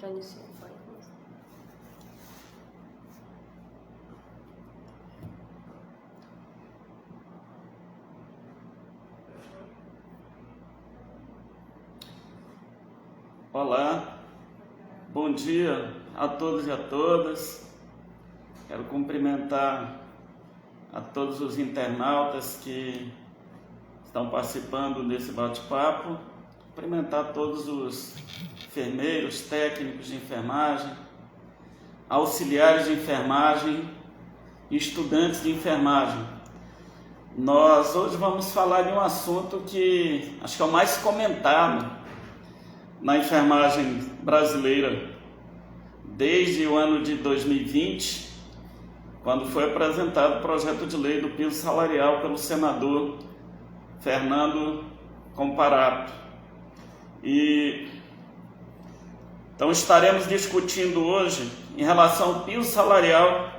Já iniciou, pode começar. Olá, bom dia a todos e a todas. Quero cumprimentar a todos os internautas que estão participando desse bate-papo, cumprimentar todos os enfermeiros, técnicos de enfermagem, auxiliares de enfermagem e estudantes de enfermagem. Nós hoje vamos falar de um assunto que acho que é o mais comentado na enfermagem brasileira desde o ano de 2020, quando foi apresentado o projeto de lei do piso salarial pelo senador Fernando Comparato. Então estaremos discutindo hoje em relação ao piso salarial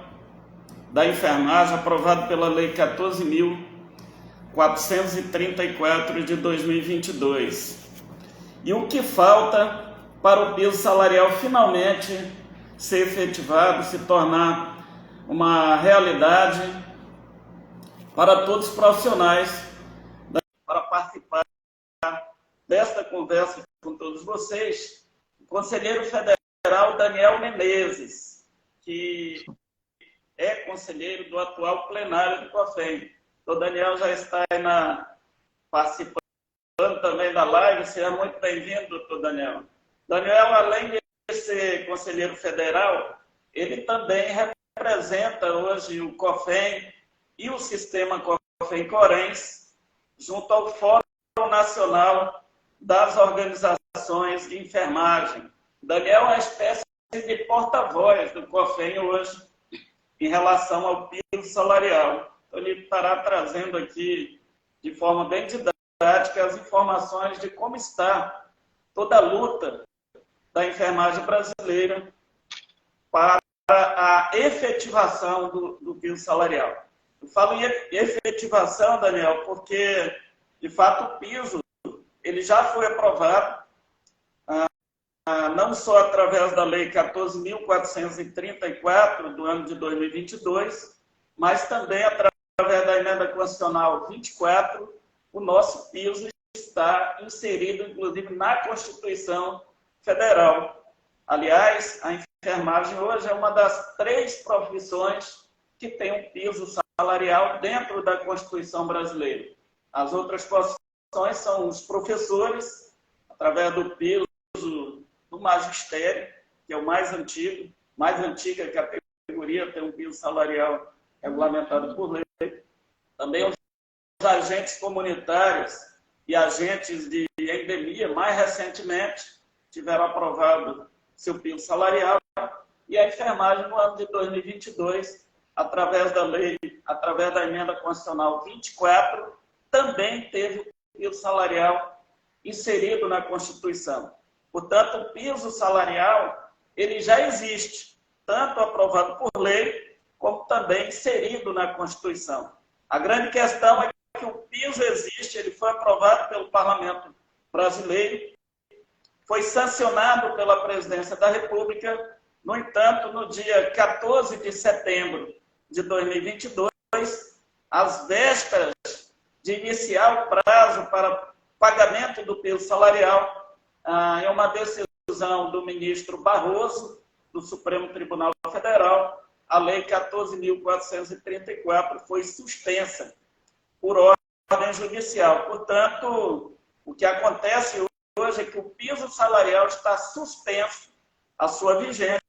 da enfermagem, aprovado pela Lei 14.434 de 2022. E o que falta para o piso salarial finalmente ser efetivado, se tornar uma realidade para todos os profissionais. Para participar desta conversa com todos vocês, o conselheiro federal Daniel Menezes, que é conselheiro do atual plenário do COFEM. O Daniel já está aí participando também da live. Seja muito bem-vindo, doutor Daniel. Daniel, além de ser conselheiro federal, ele também representa hoje o COFEM e o sistema COFEM-Corens junto ao Fórum Nacional das Organizações de Enfermagem. Daniel é uma espécie de porta-voz do COFEM hoje em relação ao piso salarial. Então, ele estará trazendo aqui de forma bem didática as informações de como está toda a luta da enfermagem brasileira para a efetivação do piso salarial. Eu falo em efetivação, Daniel, porque, de fato, o piso ele já foi aprovado, não só através da Lei 14.434 do ano de 2022, mas também através da Emenda Constitucional 24, o nosso piso está inserido, inclusive, na Constituição Federal. Aliás, a enfermagem hoje é uma das 3 profissões que tem um piso salarial dentro da Constituição brasileira. As outras profissões são os professores, através do piso do magistério, que é o mais antiga categoria, tem um piso salarial regulamentado por lei. Também os agentes comunitários e agentes de endemia, mais recentemente, tiveram aprovado seu piso salarial, e a enfermagem no ano de 2022, através da Emenda Constitucional 24, também teve o piso salarial inserido na Constituição. Portanto, o piso salarial ele já existe, tanto aprovado por lei, como também inserido na Constituição. A grande questão é que o piso existe, ele foi aprovado pelo Parlamento brasileiro, foi sancionado pela Presidência da República. No entanto, no dia 14 de setembro de 2022, às vésperas de iniciar o prazo para pagamento do piso salarial, em uma decisão do ministro Barroso, do Supremo Tribunal Federal, a Lei 14.434 foi suspensa por ordem judicial. Portanto, o que acontece hoje é que o piso salarial está suspenso a sua vigência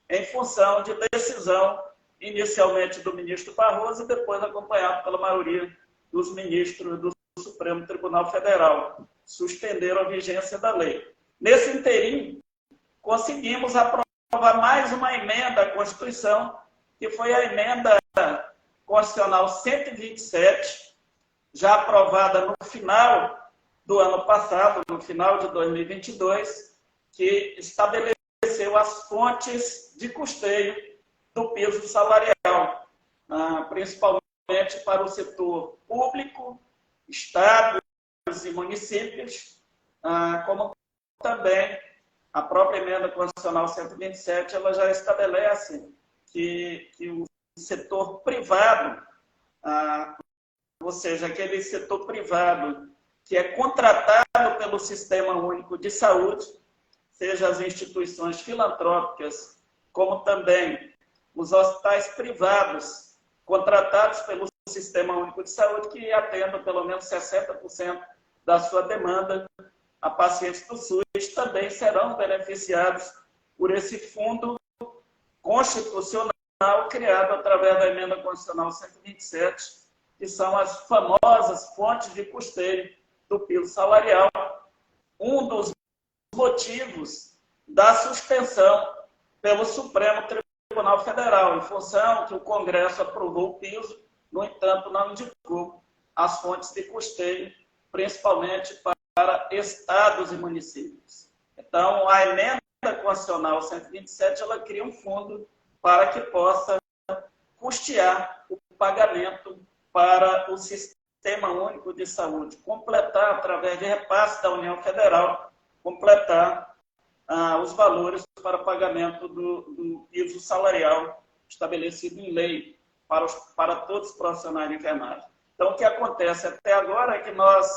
em função de decisão inicialmente do ministro Barroso e depois acompanhado pela maioria dos ministros do Supremo Tribunal Federal. Suspenderam a vigência da lei. Nesse interim, conseguimos aprovar mais uma emenda à Constituição, que foi a Emenda Constitucional 127, já aprovada no final do ano passado, no final de 2022, que estabeleceu as fontes de custeio do piso salarial, principalmente para o setor público, estados e municípios, como também a própria emenda constitucional 127, ela já estabelece que o setor privado, ou seja, aquele setor privado que é contratado pelo Sistema Único de Saúde, seja as instituições filantrópicas, como também os hospitais privados contratados pelo Sistema Único de Saúde, que atendam pelo menos 60% da sua demanda a pacientes do SUS, também serão beneficiados por esse fundo constitucional criado através da emenda constitucional 127, que são as famosas fontes de custeio do piso salarial, um dos motivos da suspensão pelo Supremo Tribunal Federal, em função que o Congresso aprovou o piso, no entanto, não indicou as fontes de custeio, principalmente para estados e municípios. Então, a emenda constitucional 127, ela cria um fundo para que possa custear o pagamento para o Sistema Único de Saúde, completar, através de repasse da União Federal, completar os valores para pagamento do piso salarial estabelecido em lei para todos os profissionais de enfermagem. Então, o que acontece até agora é que nós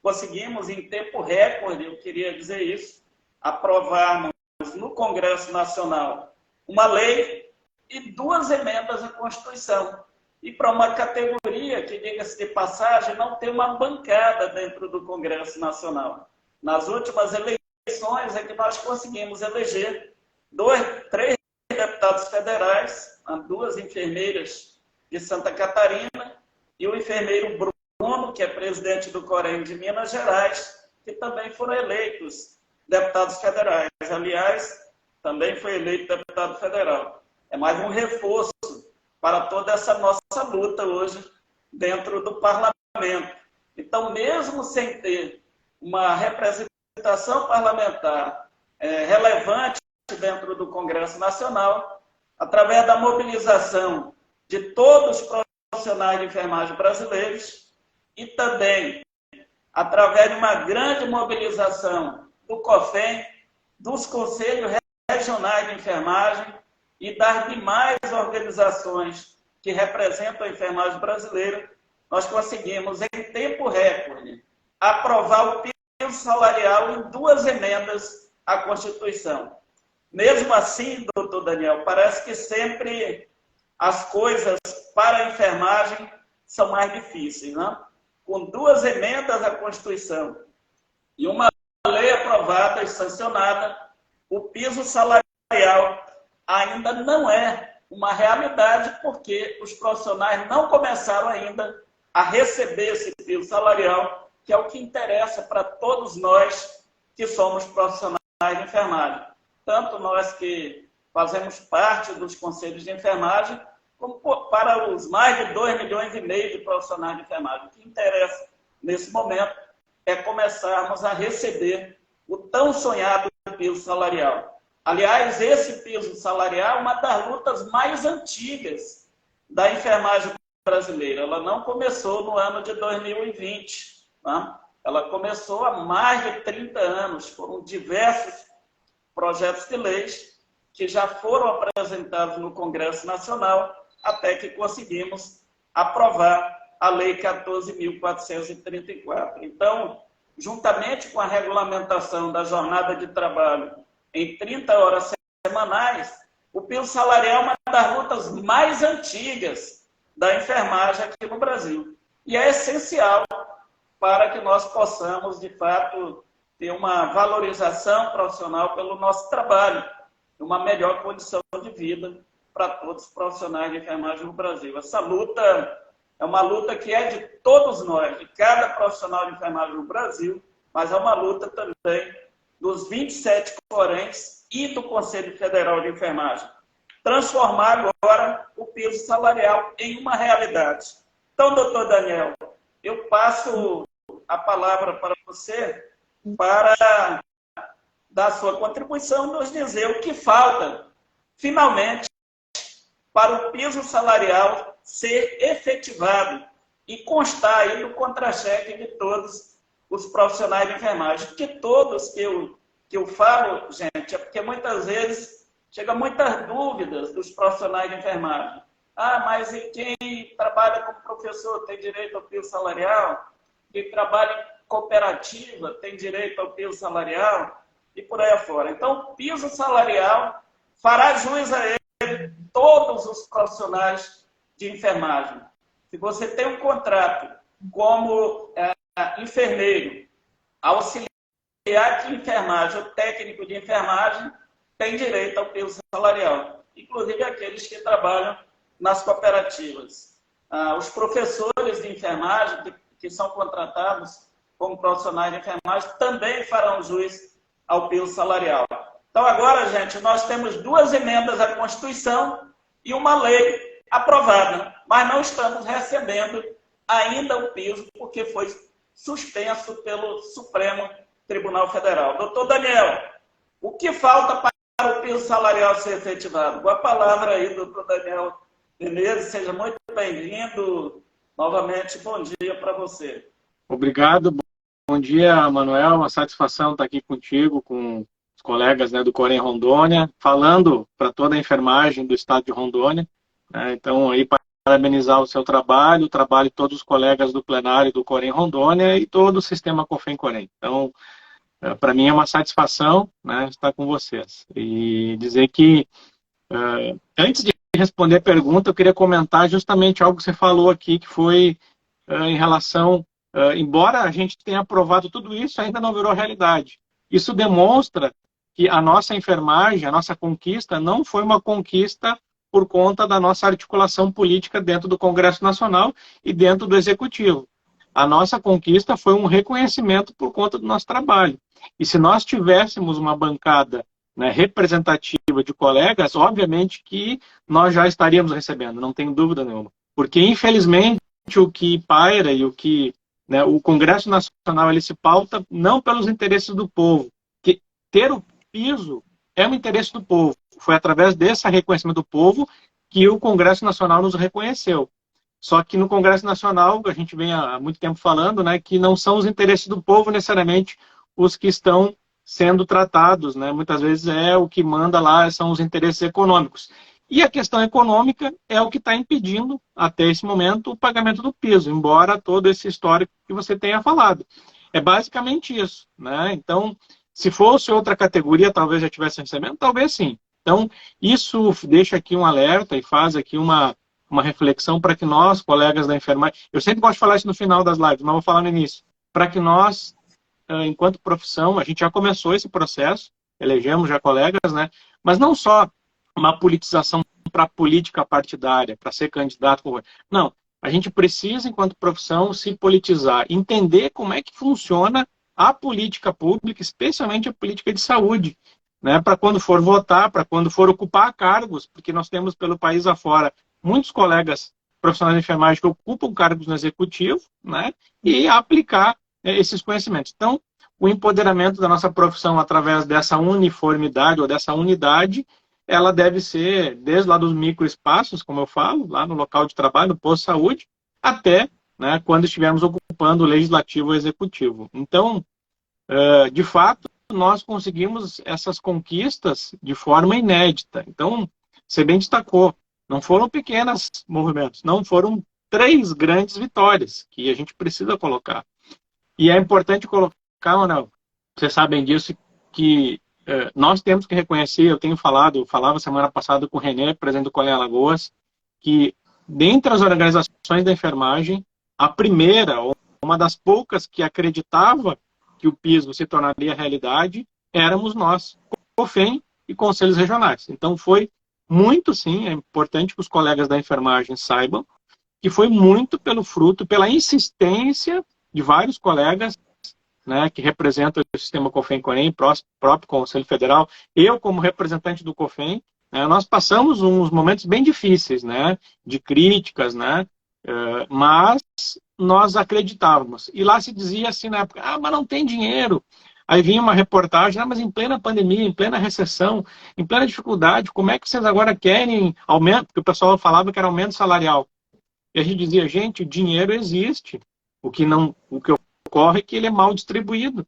conseguimos, em tempo recorde, eu queria dizer isso, aprovarmos no Congresso Nacional uma lei e 2 emendas à Constituição. E para uma categoria que, diga-se de passagem, não tem uma bancada dentro do Congresso Nacional. Nas últimas eleições é que nós conseguimos eleger 3 deputados federais, 2 enfermeiras de Santa Catarina e o enfermeiro Bruno, que é presidente do COREM de Minas Gerais, que também foram eleitos deputados federais. Aliás, também foi eleito deputado federal. É mais um reforço para toda essa nossa luta hoje dentro do parlamento. Então, mesmo sem ter uma representação parlamentar relevante dentro do Congresso Nacional, através da mobilização de todos os profissionais de enfermagem brasileiros e também através de uma grande mobilização do COFEM, dos Conselhos Regionais de Enfermagem e das demais organizações que representam a enfermagem brasileira, nós conseguimos, em tempo recorde, aprovar o piso salarial em 2 emendas à Constituição. Mesmo assim, doutor Daniel, parece que sempre as coisas para a enfermagem são mais difíceis, né? Com 2 emendas à Constituição e uma lei aprovada e sancionada, o piso salarial ainda não é uma realidade, porque os profissionais não começaram ainda a receber esse piso salarial, que é o que interessa para todos nós que somos profissionais de enfermagem. Tanto nós que fazemos parte dos conselhos de enfermagem, como para os mais de 2,5 milhões de profissionais de enfermagem. O que interessa nesse momento é começarmos a receber o tão sonhado piso salarial. Aliás, esse piso salarial é uma das lutas mais antigas da enfermagem brasileira. Ela não começou no ano de 2020. Né? Ela começou há mais de 30 anos. Foram diversos projetos de leis que já foram apresentados no Congresso Nacional até que conseguimos aprovar a Lei 14.434. Então, juntamente com a regulamentação da jornada de trabalho em 30 horas semanais, o piso salarial é uma das lutas mais antigas da enfermagem aqui no Brasil. E é essencial para que nós possamos, de fato, ter uma valorização profissional pelo nosso trabalho, uma melhor condição de vida para todos os profissionais de enfermagem no Brasil. Essa luta é uma luta que é de todos nós, de cada profissional de enfermagem no Brasil, mas é uma luta também dos 27 CORENs e do Conselho Federal de Enfermagem. Transformar agora o piso salarial em uma realidade. Então, doutor Daniel, eu passo a palavra para você para dar sua contribuição, nos dizer o que falta, finalmente, para o piso salarial ser efetivado e constar aí no contra-cheque de todos os profissionais de enfermagem, que todos que que eu falo, gente, é porque muitas vezes chegam muitas dúvidas dos profissionais de enfermagem. Ah, mas e quem trabalha como professor tem direito ao piso salarial? Quem trabalha em cooperativa tem direito ao piso salarial? E por aí afora. Então, o piso salarial fará jus a ele todos os profissionais de enfermagem. Se você tem um contrato como enfermeiro, auxiliar de enfermagem ou técnico de enfermagem, tem direito ao piso salarial. Inclusive aqueles que trabalham nas cooperativas. Os professores de enfermagem, que são contratados como profissionais de enfermagem, também farão jus ao piso salarial. Então, agora, gente, nós temos 2 emendas à Constituição e uma lei aprovada, mas não estamos recebendo ainda o piso, porque foi suspenso pelo Supremo Tribunal Federal. Doutor Daniel, o que falta para o piso salarial ser efetivado? Boa palavra aí, doutor Daniel Menezes, seja muito bem-vindo. Novamente, bom dia para você. Obrigado, bom dia, Manuel. Uma satisfação estar aqui contigo, com os colegas, né, do Corém Rondônia, falando para toda a enfermagem do estado de Rondônia. Então, aí, parabenizar o seu trabalho, o trabalho de todos os colegas do plenário do Corém Rondônia e todo o sistema COFEM-Corém. Então, para mim é uma satisfação, né, estar com vocês. E dizer que, antes de responder a pergunta, eu queria comentar justamente algo que você falou aqui, que foi em relação, embora a gente tenha aprovado tudo isso, ainda não virou realidade. Isso demonstra que a nossa enfermagem, a nossa conquista, não foi uma conquista por conta da nossa articulação política dentro do Congresso Nacional e dentro do Executivo. A nossa conquista foi um reconhecimento por conta do nosso trabalho. E se nós tivéssemos uma bancada, né, representativa de colegas, obviamente que nós já estaríamos recebendo, não tenho dúvida nenhuma. Porque, infelizmente, o que paira e o que, né, o Congresso Nacional ele se pauta não pelos interesses do povo. Que ter o piso é um interesse do povo. Foi através desse reconhecimento do povo que o Congresso Nacional nos reconheceu. Só que no Congresso Nacional, a gente vem há muito tempo falando, né, que não são os interesses do povo necessariamente os que estão sendo tratados, né? Muitas vezes o que manda lá são os interesses econômicos. E a questão econômica é o que está impedindo, até esse momento, o pagamento do piso, embora todo esse histórico que você tenha falado. É basicamente isso, né? Então, se fosse outra categoria, talvez já tivesse recebendo, talvez sim. Então, isso deixa aqui um alerta e faz aqui uma reflexão para que nós, colegas da enfermagem, eu sempre gosto de falar isso no final das lives, mas vou falar no início, para que nós, enquanto profissão, a gente já começou esse processo, elegemos já colegas, né? Mas não só uma politização para política partidária, para ser candidato. Não, a gente precisa, enquanto profissão, se politizar, entender como é que funciona a política pública, especialmente a política de saúde, né? Para quando for votar, para quando for ocupar cargos, porque nós temos pelo país afora muitos colegas profissionais de enfermagem que ocupam cargos no executivo, né? E aplicar esses conhecimentos. Então, o empoderamento da nossa profissão através dessa uniformidade ou dessa unidade, ela deve ser desde lá dos microespaços, como eu falo, lá no local de trabalho, no posto de saúde, até, né, quando estivermos ocupando o legislativo ou executivo. Então, de fato, nós conseguimos essas conquistas de forma inédita. Então, você bem destacou, não foram pequenos movimentos, não foram 3 grandes vitórias que a gente precisa colocar. E é importante colocar, Manuel, vocês sabem disso, que nós temos que reconhecer, eu falava semana passada com o René, presidente do Colém Alagoas, que dentre as organizações da enfermagem, a primeira, ou uma das poucas que acreditava que o piso se tornaria realidade, éramos nós, COFEM e conselhos regionais. Então foi muito, sim, é importante que os colegas da enfermagem saibam, que foi muito pelo fruto, pela insistência de vários colegas, né, que representam o sistema COFEM-Corém, próprio Conselho Federal, eu como representante do COFEM, né, nós passamos uns momentos bem difíceis, né, de críticas, né, mas nós acreditávamos. E lá se dizia assim na época, mas não tem dinheiro. Aí vinha uma reportagem, mas em plena pandemia, em plena recessão, em plena dificuldade, como é que vocês agora querem aumento? Porque o pessoal falava que era aumento salarial. E a gente dizia, gente, o dinheiro existe. O que ocorre é que ele é mal distribuído.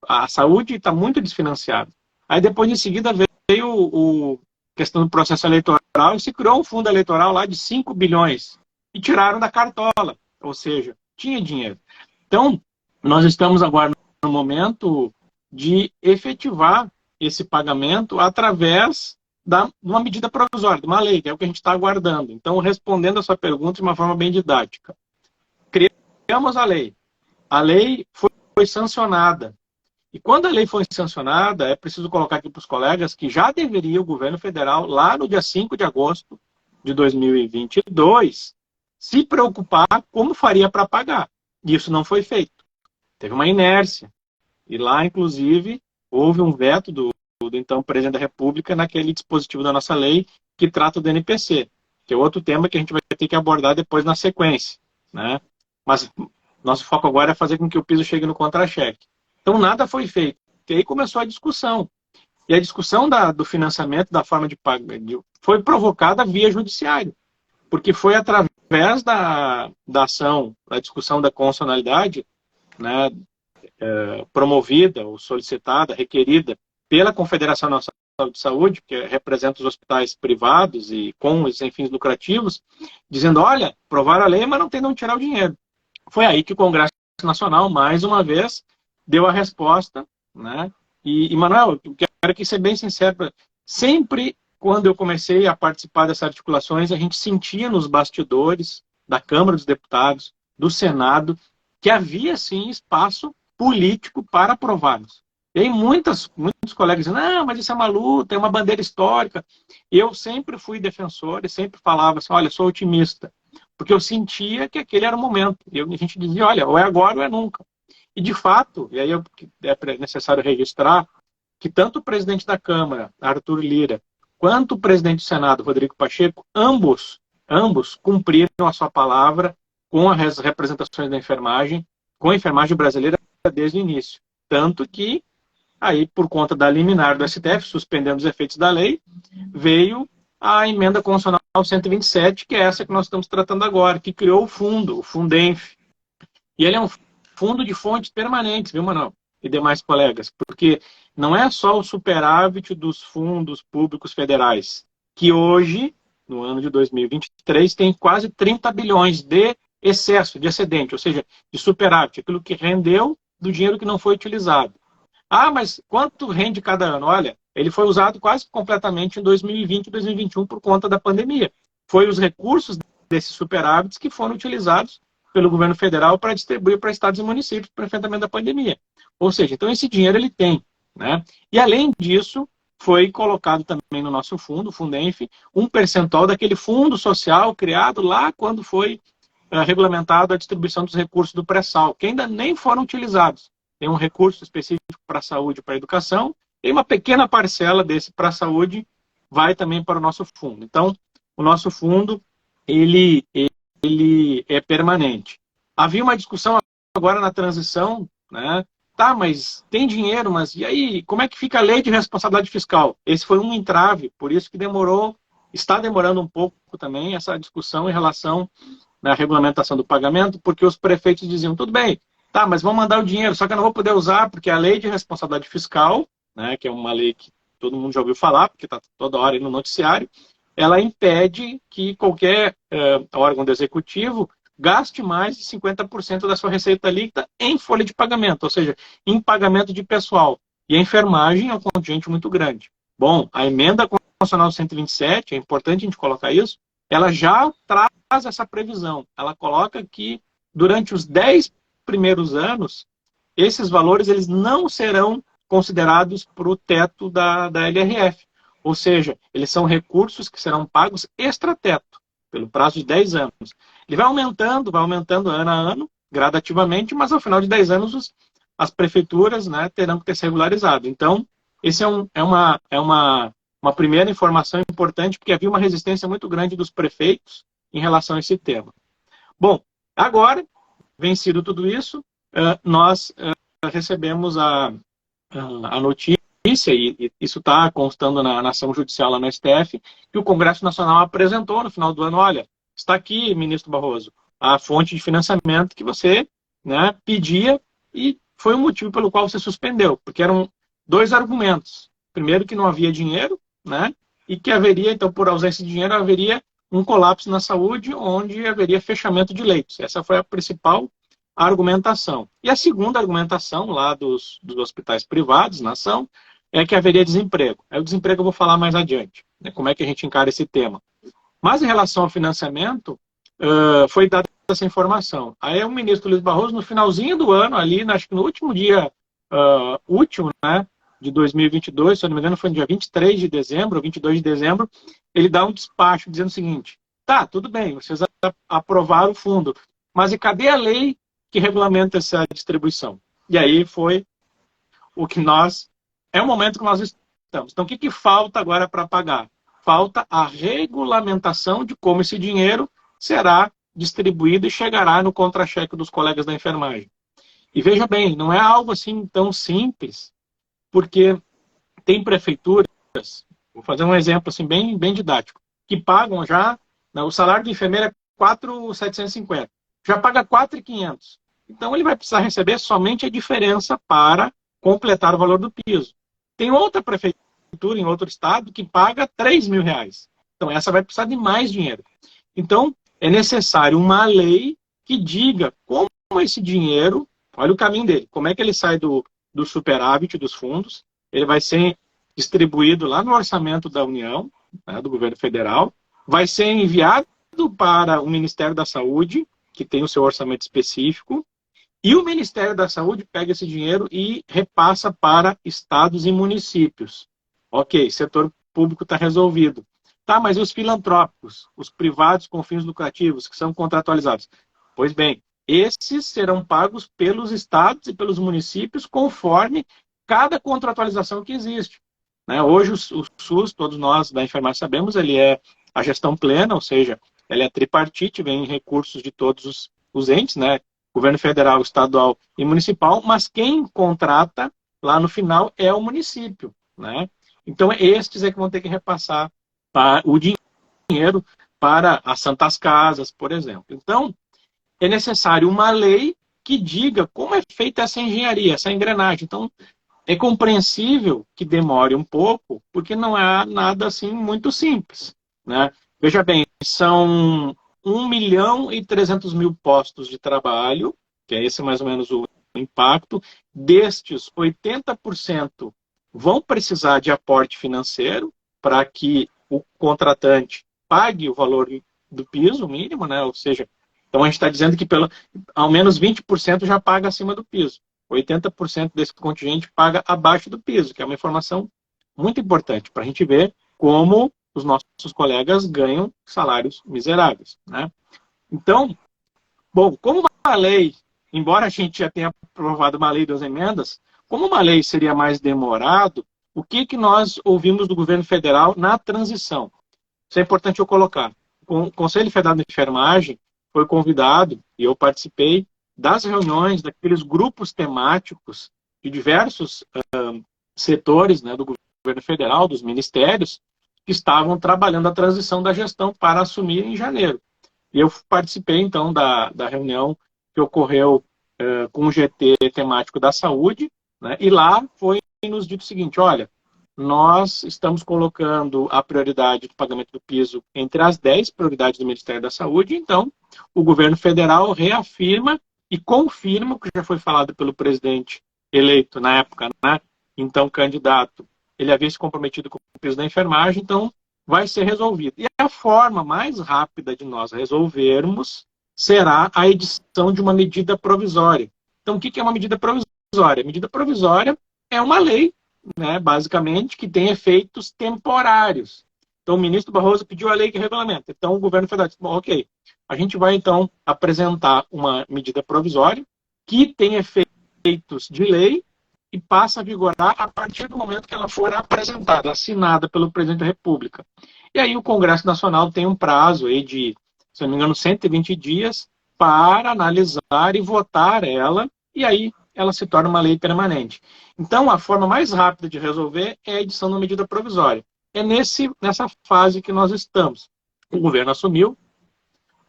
A saúde está muito desfinanciada. Aí depois, em seguida, veio questão do processo eleitoral e se criou um fundo eleitoral lá de 5 bilhões e tiraram da cartola, ou seja, tinha dinheiro. Então, nós estamos agora no momento de efetivar esse pagamento através de uma medida provisória, de uma lei, que é o que a gente está aguardando. Então, respondendo a sua pergunta de uma forma bem didática. Criamos a lei foi sancionada. E quando a lei foi sancionada, é preciso colocar aqui para os colegas que já deveria o governo federal, lá no dia 5 de agosto de 2022, se preocupar como faria para pagar. Isso não foi feito. Teve uma inércia. E lá, inclusive, houve um veto do então presidente da República naquele dispositivo da nossa lei que trata do NPC, que é outro tema que a gente vai ter que abordar depois na sequência, né? Mas nosso foco agora é fazer com que o piso chegue no contra-cheque. Então, nada foi feito. E aí começou a discussão. E a discussão do financiamento, da forma de pagar, foi provocada via judiciário. Porque foi através da ação, da discussão da constitucionalidade, né, promovida, ou solicitada, requerida pela Confederação Nacional de Saúde, que representa os hospitais privados e com e sem fins lucrativos, dizendo, olha, aprovaram a lei, mas não tem de onde tirar o dinheiro. Foi aí que o Congresso Nacional, mais uma vez, deu a resposta, né? E Manuel, eu quero aqui ser bem sincero, sempre quando eu comecei a participar dessas articulações, a gente sentia nos bastidores da Câmara dos Deputados, do Senado, que havia, sim, espaço político para aprovarmos. E aí muitos colegas dizem, não, mas isso é uma luta, é uma bandeira histórica. Eu sempre fui defensor e sempre falava assim, olha, sou otimista, porque eu sentia que aquele era o momento. E a gente dizia, olha, ou é agora ou é nunca. E, de fato, e aí é necessário registrar, que tanto o presidente da Câmara, Arthur Lira, quanto o presidente do Senado, Rodrigo Pacheco, ambos cumpriram a sua palavra com as representações da enfermagem, com a enfermagem brasileira desde o início. Tanto que, aí, por conta da liminar do STF, suspendendo os efeitos da lei, veio a emenda constitucional 127, que é essa que nós estamos tratando agora, que criou o fundo, o Fundenf. E ele é um fundo de fontes permanentes, viu, Manuel? E demais colegas, porque não é só o superávit dos fundos públicos federais, que hoje, no ano de 2023, tem quase 30 bilhões de excesso, de excedente, ou seja, de superávit, aquilo que rendeu do dinheiro que não foi utilizado. Ah, mas quanto rende cada ano? Olha, ele foi usado quase completamente em 2020 e 2021 por conta da pandemia. Foi os recursos desses superávites que foram utilizados pelo governo federal para distribuir para estados e municípios para o enfrentamento da pandemia. Ou seja, então esse dinheiro ele tem, né? E além disso, foi colocado também no nosso fundo, o Fundenf, um percentual daquele fundo social criado lá quando foi regulamentado a distribuição dos recursos do pré-sal, que ainda nem foram utilizados. Tem um recurso específico para a saúde e para a educação, e uma pequena parcela desse para a saúde vai também para o nosso fundo. Então, o nosso fundo, ele é permanente. Havia uma discussão agora na transição, né? Tá, mas tem dinheiro, mas e aí, como é que fica a lei de responsabilidade fiscal? Esse foi um entrave, por isso que está demorando um pouco também essa discussão em relação à regulamentação do pagamento, porque os prefeitos diziam, tudo bem, tá, mas vão mandar o dinheiro, só que eu não vou poder usar, porque a lei de responsabilidade fiscal, né, que é uma lei que todo mundo já ouviu falar, porque está toda hora aí no noticiário, ela impede que qualquer órgão do executivo gaste mais de 50% da sua receita líquida em folha de pagamento, ou seja, em pagamento de pessoal. E a enfermagem é um contingente muito grande. Bom, a emenda constitucional 127, é importante a gente colocar isso, ela já traz essa previsão. Ela coloca que durante os 10 primeiros anos, esses valores eles não serão considerados para o teto da LRF. Ou seja, eles são recursos que serão pagos extrateto, pelo prazo de 10 anos. Ele vai aumentando ano a ano, gradativamente, mas ao final de 10 anos as prefeituras, né, terão que ter se regularizado. Então, esse é uma primeira informação importante, porque havia uma resistência muito grande dos prefeitos em relação a esse tema. Bom, agora, vencido tudo isso, nós recebemos a notícia, e isso está constando na ação judicial lá no STF, que o Congresso Nacional apresentou no final do ano, olha, está aqui, ministro Barroso, a fonte de financiamento que você, né, pedia e foi o motivo pelo qual você suspendeu, porque eram dois argumentos. Primeiro, que não havia dinheiro, né? E que haveria, então, por ausência de dinheiro, haveria um colapso na saúde, onde haveria fechamento de leitos. Essa foi a principal argumentação. E a segunda argumentação, lá dos hospitais privados, na ação, é que haveria desemprego. Aí o desemprego eu vou falar mais adiante, né? Como é que a gente encara esse tema. Mas em relação ao financiamento, foi dada essa informação. Aí o ministro Luiz Barroso, no finalzinho do ano, ali, acho que no último dia útil, né, de 2022, se eu não me engano foi no dia 23 de dezembro, ou 22 de dezembro, ele dá um despacho dizendo o seguinte: tá, tudo bem, vocês aprovaram o fundo, mas e cadê a lei que regulamenta essa distribuição? E aí foi o que é o momento que nós estamos. Então, o que falta agora para pagar? Falta a regulamentação de como esse dinheiro será distribuído e chegará no contra-cheque dos colegas da enfermagem. E veja bem, não é algo assim tão simples, porque tem prefeituras, vou fazer um exemplo assim bem didático, que pagam já, né, o salário do enfermeiro é 4.750, já paga 4.500. Então ele vai precisar receber somente a diferença para completar o valor do piso. Tem outra prefeitura em outro estado que paga R$3.000. Então essa vai precisar de mais dinheiro. Então é necessário uma lei que diga como esse dinheiro, olha o caminho dele, como é que ele sai do superávit dos fundos, ele vai ser distribuído lá no orçamento da União, né, do governo federal, vai ser enviado para o Ministério da Saúde, que tem o seu orçamento específico, e o Ministério da Saúde pega esse dinheiro e repassa para estados e municípios. Ok, setor público está resolvido. Tá, mas e os filantrópicos, os privados com fins lucrativos, que são contratualizados? Pois bem, esses serão pagos pelos estados e pelos municípios conforme cada contratualização que existe. Né? Hoje o SUS, todos nós da enfermagem sabemos, ele é a gestão plena, ou seja, ele é tripartite, vem recursos de todos os entes, né? Governo federal, estadual e municipal, mas quem contrata lá no final é o município. Né? Então, estes é que vão ter que repassar o dinheiro para as santas casas, por exemplo. Então, é necessário uma lei que diga como é feita essa engenharia, essa engrenagem. Então, é compreensível que demore um pouco, porque não é nada assim muito simples. Né? Veja bem, são 1.300.000 postos de trabalho, que é esse mais ou menos o impacto. Destes, 80% vão precisar de aporte financeiro para que o contratante pague o valor do piso mínimo, né? Ou seja, então a gente está dizendo que ao menos 20% já paga acima do piso. 80% desse contingente paga abaixo do piso, que é uma informação muito importante para a gente ver como os nossos colegas ganham salários miseráveis. Né? Então, bom, como uma lei, embora a gente já tenha aprovado uma lei das emendas, como uma lei seria mais demorado, o que nós ouvimos do governo federal na transição? Isso é importante eu colocar. O Conselho Federal de Enfermagem foi convidado, e eu participei, das reuniões daqueles grupos temáticos de diversos setores, né, do governo federal, dos ministérios, que estavam trabalhando a transição da gestão para assumir em janeiro. E eu participei, então, da reunião que ocorreu com o GT temático da saúde, né, e lá foi nos dito o seguinte: olha, nós estamos colocando a prioridade do pagamento do piso entre as 10 prioridades do Ministério da Saúde, então o governo federal reafirma e confirma o que já foi falado pelo presidente eleito na época, né? Então candidato, ele havia se comprometido com o piso da enfermagem, então vai ser resolvido. E a forma mais rápida de nós resolvermos será a edição de uma medida provisória. Então o que é uma medida provisória? A medida provisória é uma lei, né, basicamente, que tem efeitos temporários. Então, o ministro Barroso pediu a lei que regulamenta. Então, o governo federal disse: bom, ok, a gente vai, então, apresentar uma medida provisória que tem efeitos de lei e passa a vigorar a partir do momento que ela for apresentada, assinada pelo presidente da República. E aí o Congresso Nacional tem um prazo aí de, se não me engano, 120 dias para analisar e votar ela, e aí ela se torna uma lei permanente. Então, a forma mais rápida de resolver é a edição da medida provisória. É nessa fase que nós estamos. O governo assumiu,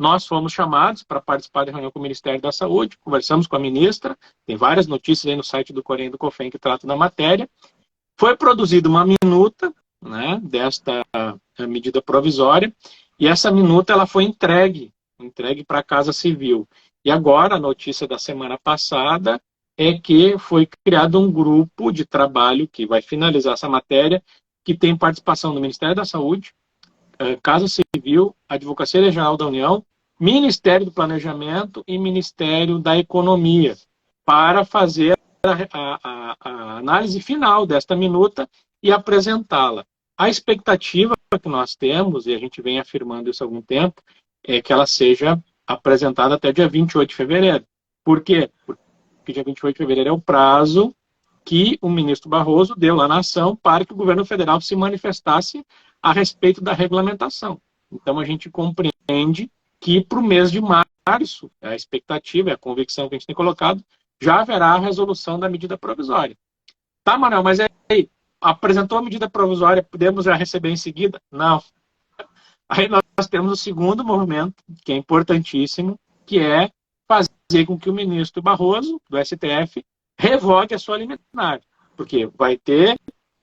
nós fomos chamados para participar da reunião com o Ministério da Saúde, conversamos com a ministra, tem várias notícias aí no site do Corém e do COFEM que tratam da matéria. Foi produzida uma minuta, né, desta medida provisória, e essa minuta ela foi entregue para a Casa Civil. E agora, a notícia da semana passada é que foi criado um grupo de trabalho que vai finalizar essa matéria, que tem participação do Ministério da Saúde, Casa Civil, Advocacia Geral da União, Ministério do Planejamento e Ministério da Economia, para fazer a análise final desta minuta e apresentá-la. A expectativa que nós temos, e a gente vem afirmando isso há algum tempo, é que ela seja apresentada até dia 28 de fevereiro. Por quê? Porque dia 28 de fevereiro é o prazo que o ministro Barroso deu lá na ação para que o governo federal se manifestasse a respeito da regulamentação. Então, a gente compreende que para o mês de março, a expectativa, a convicção que a gente tem colocado, já haverá a resolução da medida provisória. Tá, Manuel, mas aí, apresentou a medida provisória, podemos já receber em seguida? Não. Aí nós temos o segundo movimento, que é importantíssimo, que é fazer com que o ministro Barroso, do STF, revogue a sua liminar. Porque vai ter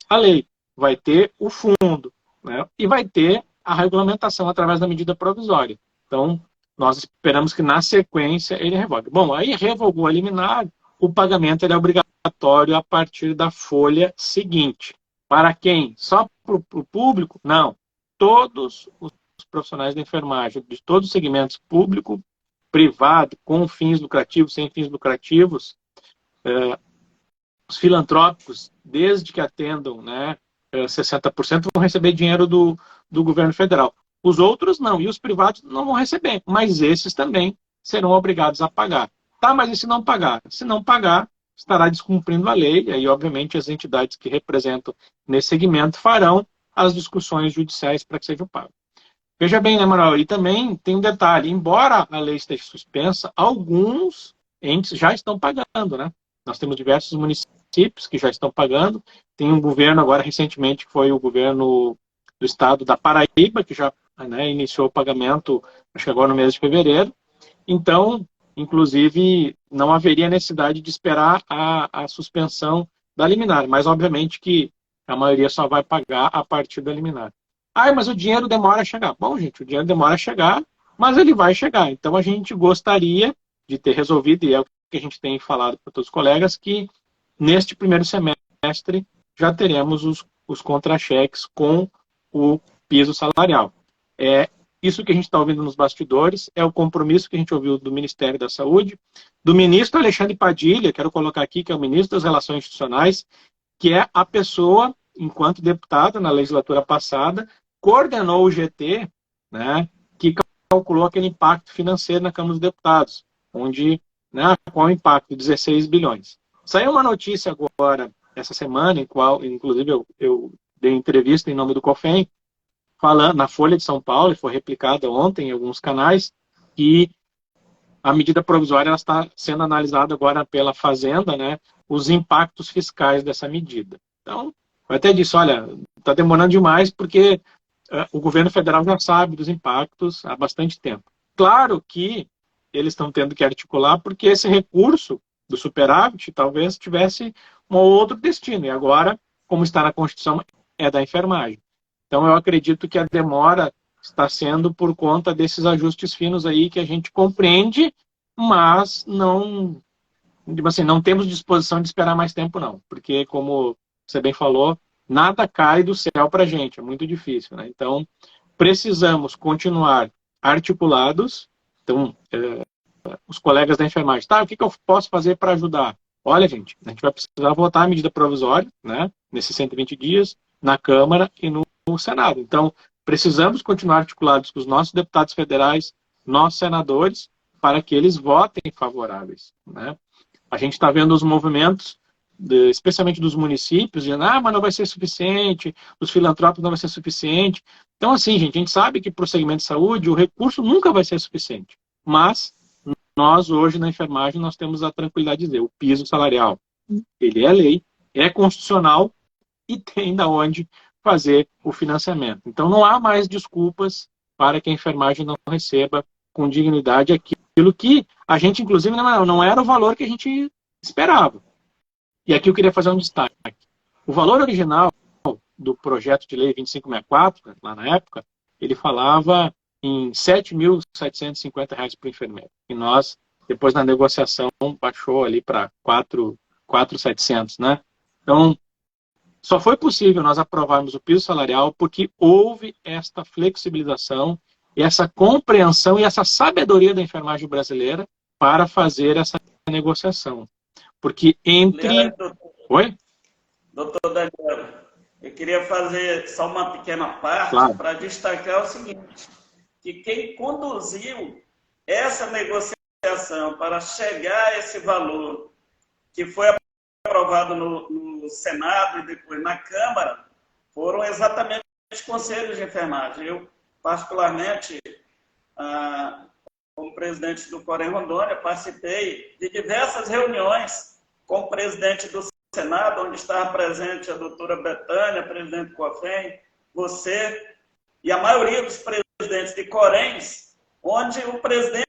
a lei, vai ter o fundo, né, e vai ter a regulamentação através da medida provisória. Então, nós esperamos que na sequência ele revogue. Bom, aí revogou a liminar, o pagamento ele é obrigatório a partir da folha seguinte. Para quem? Só para o público? Não. Todos os profissionais da enfermagem, de todos os segmentos público, privado, com fins lucrativos, sem fins lucrativos, os filantrópicos, desde que atendam, né, 60%, vão receber dinheiro do governo federal. Os outros não, e os privados não vão receber, mas esses também serão obrigados a pagar. Tá, mas e se não pagar? Se não pagar, estará descumprindo a lei, e aí, obviamente, as entidades que representam nesse segmento farão as discussões judiciais para que seja pago. Veja bem, né, Manuel? E também tem um detalhe, embora a lei esteja suspensa, alguns entes já estão pagando, né? Nós temos diversos municípios que já estão pagando, tem um governo agora, recentemente, que foi o governo do estado da Paraíba, que já, né, iniciou o pagamento, acho que agora no mês de fevereiro. Então, inclusive, não haveria necessidade de esperar a suspensão da liminar, mas obviamente que a maioria só vai pagar a partir da liminar. Ah, mas o dinheiro demora a chegar. Bom, gente, o dinheiro demora a chegar, mas ele vai chegar. Então, a gente gostaria de ter resolvido, e é o que a gente tem falado para todos os colegas, que neste primeiro semestre já teremos os contra-cheques com o piso salarial. Isso que a gente está ouvindo nos bastidores é o compromisso que a gente ouviu do Ministério da Saúde, do ministro Alexandre Padilha, quero colocar aqui, que é o ministro das Relações Institucionais, que é a pessoa, enquanto deputada na legislatura passada, coordenou o GT, né, que calculou aquele impacto financeiro na Câmara dos Deputados, onde, né, qual o impacto? 16 bilhões. Saiu uma notícia agora, essa semana, em qual, inclusive, eu dei entrevista em nome do COFEM, falando na Folha de São Paulo, e foi replicada ontem em alguns canais, que a medida provisória ela está sendo analisada agora pela Fazenda, né, os impactos fiscais dessa medida. Então, eu até disse, olha, está demorando demais porque o governo federal já sabe dos impactos há bastante tempo. Claro que eles estão tendo que articular porque esse recurso do superávit talvez tivesse um outro destino, e agora, como está na Constituição, é da enfermagem. Então, eu acredito que a demora está sendo por conta desses ajustes finos aí que a gente compreende, mas não, assim, não temos disposição de esperar mais tempo, não. Porque, como você bem falou, nada cai do céu para a gente, é muito difícil, né? Então, precisamos continuar articulados. Então, os colegas da enfermagem, tá, o que eu posso fazer para ajudar? Olha, gente, a gente vai precisar votar a medida provisória, né, nesses 120 dias, na Câmara e no Senado. Então, precisamos continuar articulados com os nossos deputados federais, nossos senadores, para que eles votem favoráveis, né? A gente está vendo os movimentos, especialmente dos municípios, dizendo, mas não vai ser suficiente, os filantrópicos não vai ser suficiente. Então, assim, gente, a gente sabe que para o segmento de saúde o recurso nunca vai ser suficiente. Mas nós, hoje, na enfermagem, nós temos a tranquilidade de dizer, o piso salarial, ele é lei, é constitucional e tem da onde fazer o financiamento. Então, não há mais desculpas para que a enfermagem não receba com dignidade aquilo que a gente, inclusive, não era o valor que a gente esperava. E aqui eu queria fazer um destaque. O valor original do projeto de lei 2564, lá na época, ele falava em R$ 7.750 para o enfermeiro. E nós, depois na negociação, baixou ali para 4.700, né? Então, só foi possível nós aprovarmos o piso salarial porque houve esta flexibilização, essa compreensão e essa sabedoria da enfermagem brasileira para fazer essa negociação. Porque entre... Oi? Doutor Daniel, eu queria fazer só uma pequena parte para destacar o seguinte, que quem conduziu essa negociação para chegar a esse valor que foi aprovado no Senado e depois na Câmara, foram exatamente os conselhos de enfermagem. Eu, particularmente, como presidente do Corém Rondônia, participei de diversas reuniões com o presidente do Senado, onde estava presente a doutora Betânia, presidente do COFEM, você e a maioria dos presidentes de Coréns, onde o presidente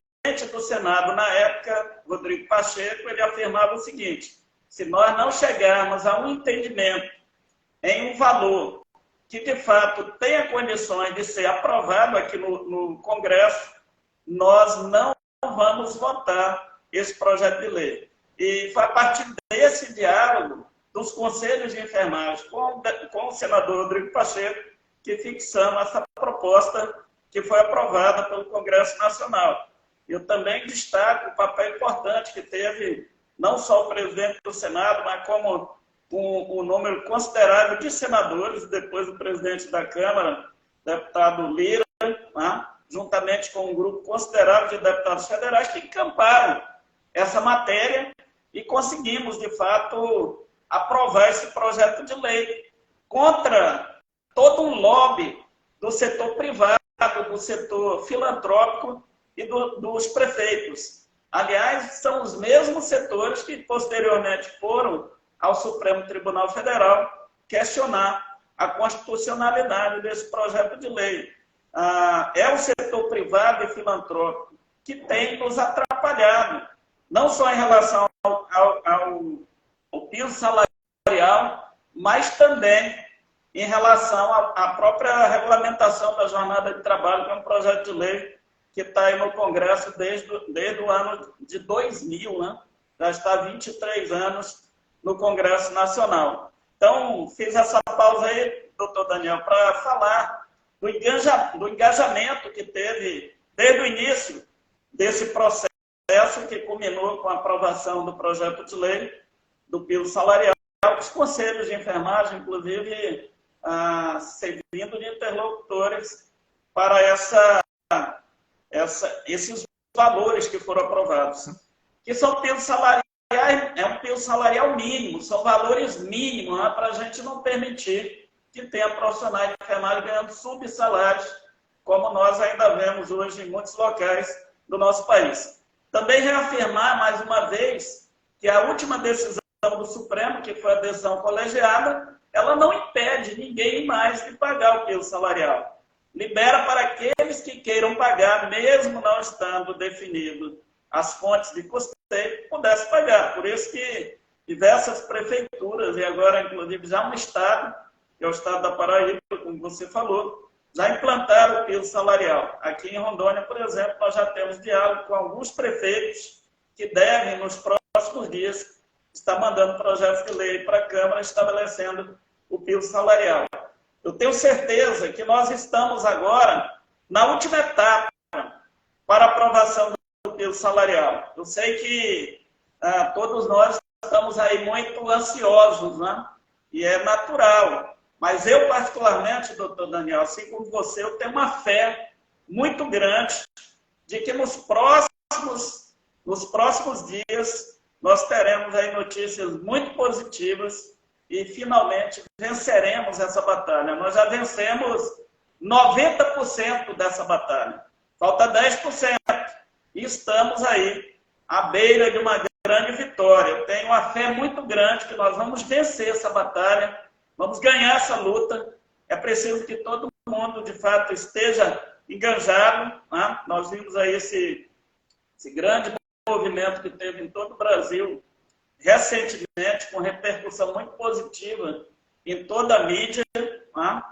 do Senado, na época, Rodrigo Pacheco, ele afirmava o seguinte: se nós não chegarmos a um entendimento em um valor que, de fato, tenha condições de ser aprovado aqui no Congresso, nós não vamos votar esse projeto de lei. E foi a partir desse diálogo dos conselhos de enfermagem com o senador Rodrigo Pacheco que fixamos essa proposta que foi aprovada pelo Congresso Nacional. Eu também destaco o papel importante que teve não só o presidente do Senado, mas como um número considerável de senadores, depois o presidente da Câmara, deputado Lira, né, juntamente com um grupo considerável de deputados federais que encamparam essa matéria e conseguimos, de fato, aprovar esse projeto de lei contra todo um lobby do setor privado, do setor filantrópico e dos prefeitos. Aliás, são os mesmos setores que posteriormente foram ao Supremo Tribunal Federal questionar a constitucionalidade desse projeto de lei. É o setor privado e filantrópico que tem nos atrapalhado, não só em relação ao piso salarial, mas também em relação à própria regulamentação da jornada de trabalho, que é um projeto de lei que está aí no Congresso desde o ano de 2000, né? Já está há 23 anos no Congresso Nacional. Então, fiz essa pausa aí, doutor Daniel, para falar do engajamento que teve desde o início desse processo que culminou com a aprovação do projeto de lei do piso salarial, os conselhos de enfermagem, inclusive, servindo de interlocutores para esses valores que foram aprovados, que são pisos salariais, é um piso salarial mínimo, são valores mínimos, né, para a gente não permitir que tenha profissionais de enfermagem ganhando subsalários, como nós ainda vemos hoje em muitos locais do nosso país. Também reafirmar, mais uma vez, que a última decisão do Supremo, que foi a decisão colegiada, ela não impede ninguém mais de pagar o piso salarial. Libera para aqueles que queiram pagar, mesmo não estando definido as fontes de custeio, pudesse pagar. Por isso que diversas prefeituras, e agora inclusive já um estado, que é o estado da Paraíba, como você falou, já implantaram o piso salarial. Aqui em Rondônia, por exemplo, nós já temos diálogo com alguns prefeitos que devem, nos próximos dias, estar mandando projetos de lei para a Câmara estabelecendo o piso salarial. Eu tenho certeza que nós estamos agora na última etapa para a aprovação do piso salarial. Eu sei que todos nós estamos aí muito ansiosos, né? E é natural. Mas eu, particularmente, doutor Daniel, assim como você, eu tenho uma fé muito grande de que nos próximos dias nós teremos aí notícias muito positivas e, finalmente, venceremos essa batalha. Nós já vencemos 90% dessa batalha. Falta 10%. E estamos aí à beira de uma grande vitória. Eu tenho uma fé muito grande que nós vamos vencer essa batalha, vamos ganhar essa luta. É preciso que todo mundo, de fato, esteja enganjado, né? Nós vimos aí esse grande movimento que teve em todo o Brasil recentemente, com repercussão muito positiva em toda a mídia, né?